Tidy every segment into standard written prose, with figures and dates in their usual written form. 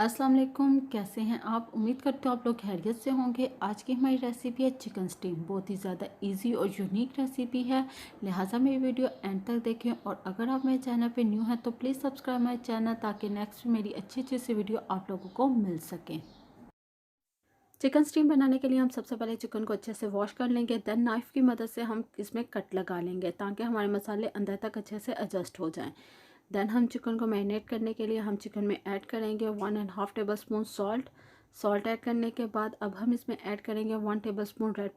अस्सलाम वालेकुम। कैसे हैं आप? उम्मीद करते हो आप लोग खैरियत से होंगे। आज की हमारी रेसिपी है चिकन स्टीम। बहुत ही ज़्यादा इजी और यूनिक रेसिपी है, लिहाजा मेरी वीडियो एंड तक देखें। और अगर आप मेरे चैनल पे न्यू हैं तो प्लीज़ सब्सक्राइब माई चैनल, ताकि नेक्स्ट मेरी अच्छी अच्छी सी वीडियो आप लोगों को मिल सकें। चिकन स्टीम बनाने के लिए हम सबसे पहले चिकन को अच्छे से वॉश कर लेंगे। देन नाइफ़ की मदद से हम इसमें कट लगा लेंगे, ताकि हमारे मसाले अंदर तक अच्छे से एडजस्ट हो जाएं। देन हम चिकन को मैरिनेट करने के लिए हम चिकन में ऐड करेंगे 1.5 टेबल स्पून सॉल्ट ऐड करने के बाद अब हम इसमें ऐड करेंगे 1 table spoon red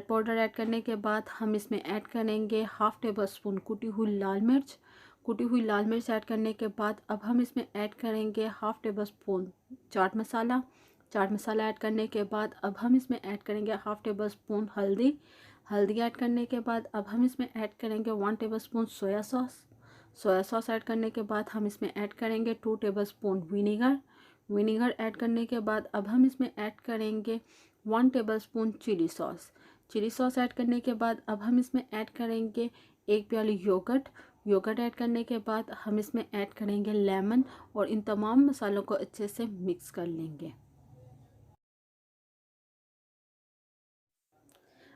powder add करने के बाद हम इसमें ऐड करेंगे हाफ़ टेबल स्पून कुटी हुई लाल मिर्च ऐड करने के बाद अब हम इसमें ऐड करेंगे half table spoon chaat masala add करने के बाद अब हम इसमें ऐड करेंगे हाफ़ टेबल स्पून हल्दी ऐड करने के बाद अब हम इसमें ऐड करेंगे 1 table spoon soya sauce add करने के बाद हम इसमें ऐड करेंगे 2 टेबल स्पून विनीगर ऐड करने के बाद अब हम इसमें ऐड करेंगे 1 tablespoon chilli sauce add करने के बाद अब हम इसमें ऐड करेंगे 1 प्याली योगर्ट ऐड करने के बाद हम इसमें ऐड करेंगे लेमन, और इन तमाम मसालों को अच्छे से मिक्स कर लेंगे।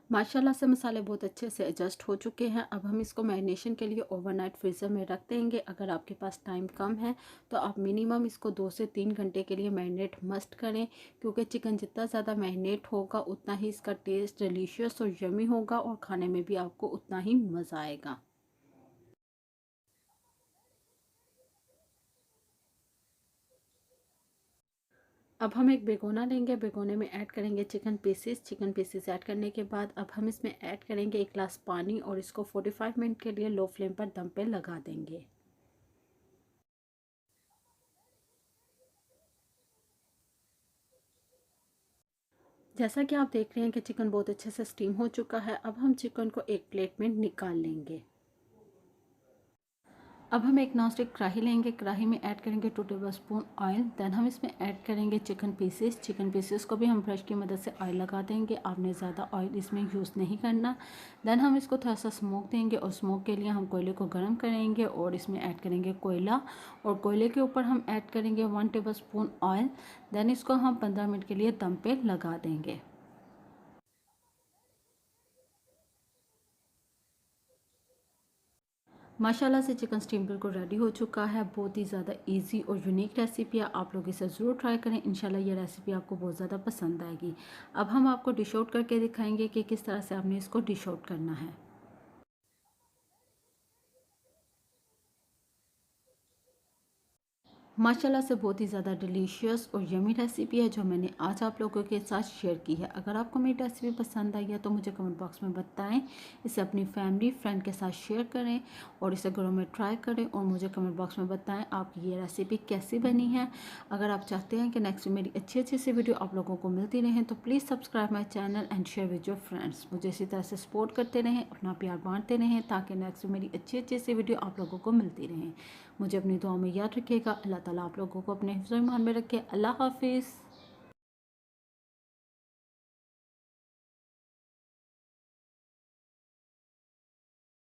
माशाल्लाह से मसाले बहुत अच्छे से एडजस्ट हो चुके हैं। अब हम इसको मैरिनेशन के लिए ओवरनाइट फ्रीज़र में रख देंगे। अगर आपके पास टाइम कम है तो आप मिनिमम इसको 2 से 3 घंटे के लिए मैरिनेट मस्ट करें, क्योंकि चिकन जितना ज़्यादा मैरिनेट होगा उतना ही इसका टेस्ट डिलीशियस और यमी होगा और खाने में भी आपको उतना ही मज़ा आएगा। अब हम एक भिगोना लेंगे, भिगोने में ऐड करेंगे चिकन पीसेस ऐड करने के बाद अब हम इसमें ऐड करेंगे 1 गिलास पानी, और इसको 45 मिनट के लिए लो फ्लेम पर दम पे लगा देंगे। जैसा कि आप देख रहे हैं कि चिकन बहुत अच्छे से स्टीम हो चुका है। अब हम चिकन को एक प्लेट में निकाल लेंगे। अब हम एक नॉन स्टिक कढ़ाई लेंगे, कढ़ाई में ऐड करेंगे 2 टेबल स्पून ऑयल। देन हम इसमें ऐड करेंगे चिकन पीसेस को भी हम ब्रश की मदद से ऑयल लगा देंगे। आपने ज़्यादा ऑयल इसमें यूज़ नहीं करना। देन हम इसको थोड़ा सा स्मोक देंगे, और स्मोक के लिए हम कोयले को गर्म करेंगे और इसमें ऐड करेंगे कोयला, और कोयले के ऊपर हम ऐड करेंगे 1 टेबल स्पून ऑयल। देन इसको हम 15 मिनट के लिए दम पे लगा देंगे। माशाल्लाह से चिकन स्टीम बिल्कुल रेडी हो चुका है। बहुत ही ज़्यादा इजी और यूनिक रेसिपी है, आप लोग इसे ज़रूर ट्राई करें। इंशाल्लाह ये रेसिपी आपको बहुत ज़्यादा पसंद आएगी। अब हम आपको डिश आउट करके दिखाएंगे कि किस तरह से आपने इसको डिश आउट करना है। माशाल्लाह से बहुत ही ज़्यादा डिलीशियस और यमी रेसिपी है जो मैंने आज आप लोगों के साथ शेयर की है। अगर आपको मेरी रेसिपी पसंद आई है तो मुझे कमेंट बॉक्स में बताएं। इसे अपनी फैमिली फ्रेंड के साथ शेयर करें और इसे घरों में ट्राई करें, और मुझे कमेंट बॉक्स में बताएं आपकी ये रेसिपी कैसी बनी है। अगर आप चाहते हैं कि नेक्स्ट मेरी अच्छी अच्छी सी वीडियो आप लोगों को मिलती रहें तो please subscribe my channel and share with your friends. मुझे इसी तरह से सपोर्ट करते रहें, अपना प्यार बांटते रहें, ताकि नेक्स्ट मेरी अच्छी अच्छी सी वीडियो आप लोगों को मिलती रहें। मुझे अपनी दुआ में याद रखिएगा। अल्लाह ताला आप लोगों को अपने हिफ्ज़-ओ-ईमान में रखे। अल्लाह हाफिज़।